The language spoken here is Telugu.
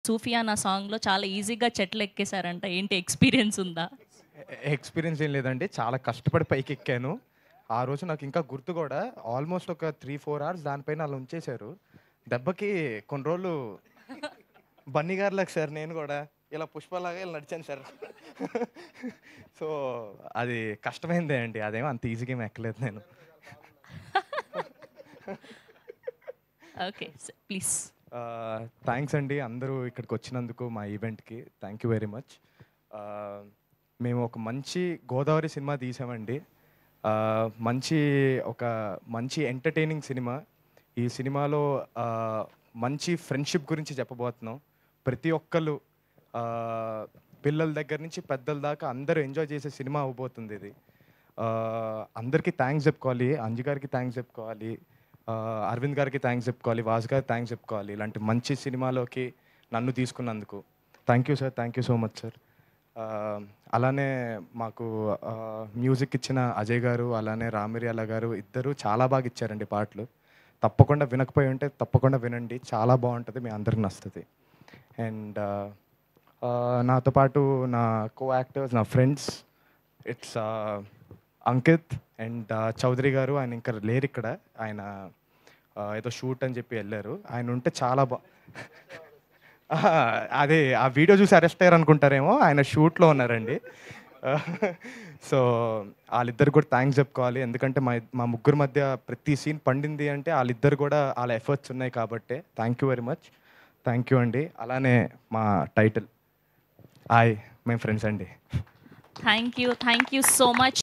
'సూఫియానా' సాంగ్‌లో చాలా ఈజీగా చెట్లెక్కేసారంట. ఏంటి ఎక్స్‌పీరియన్స్ ఉందా? ఎక్స్‌పీరియన్స్ ఏం లేదండి. చాలా కష్టపడి పైకెక్కాను. ఆ రోజు నాకు ఇంకా గుర్తు గూడా ఆల్‌మోస్ట్ ఒక 3, 4 అవర్స్ దానిపైన అలా ఉంచేశారు. దెబ్బకి కొన్ని రోజులు బన్నీ గారిలాగా సార్ నేను గూడా ఇలా పుష్పలాగా ఇలా నడిచాను సార్. సో, అది కష్టమైందే అండి. అదేమో అంత ఈజీగా ఏమి ఎక్కలేదు నేను. ఓకే. ప్లీజ్. థ్యాంక్స్ అండి అందరూ ఇక్కడికొచ్చినందుకు మా ఈవెంట్‌కి. Thank you very much. ఆహ్, మేము ఒక మంచి గోదావరి సినిమా తీసామండి. మంచి ఒక మంచి ఎంటర్‌టైనింగ్ సినిమా. ఈ సినిమాలో మంచి ఫ్రెండ్‌షిప్ గురించి చెప్పబోతున్నాం. ప్రతి ఒక్కళ్ళు పిల్లల దగ్గర నుంచి పెద్దల దాకా అందరూ ఎంజాయ్ చేసే సినిమా అవ్వబోతుందిది. అందరికీ థ్యాంక్స్ చెప్పుకోవాలి. అంజు గారికి థ్యాంక్స్ చెప్పుకోవాలి. అరవింద్ గారికి థ్యాంక్స్ చెప్పుకోవాలి. వాసు గారికి థ్యాంక్స్ చెప్పుకోవాలి. ఇలాంటి మంచి సినిమాలోకి నన్ను తీసుకున్నందుకు. Thank you sir. Thank you so much sir. అలానే మాకు మ్యూజిక్ ఇచ్చిన అజయ్ గారు, అలానే రామిర్యాల గారు ఇద్దరు చాలా బాగా ఇచ్చారండి పాటలు. తప్పకుండా వినకపోయి ఉంటే తప్పకుండా వినండి. చాలా బాగుంటుంది. మీ అందరికి నచ్చుతుంది. అండ్ నాతో పాటు నా కో యాక్టర్స్, నా friends it's Ankit and Chaudhary గారు. ఆయన ఇంకా లేరు ఇక్కడ. ఆయన ఏదో షూట్ అని చెప్పి వెళ్ళారు. ఆయన ఉంటే చాలా అదే ఆ వీడియో చూసి అరెస్ట్ అయ్యారు అనుకుంటారేమో. ఆయన షూట్లో ఉన్నారండి. సో వాళ్ళిద్దరు కూడా థ్యాంక్స్ చెప్పుకోవాలి. ఎందుకంటే మా ముగ్గురు మధ్య ప్రతి సీన్ పండింది అంటే వాళ్ళిద్దరు కూడా వాళ్ళ ఎఫర్ట్స్ ఉన్నాయి కాబట్టి thank you very much. Thank you అండి. అలానే మా టైటిల్ హాయ్ మేము ఫ్రెండ్స్ అండి. Thank you. Thank you so much.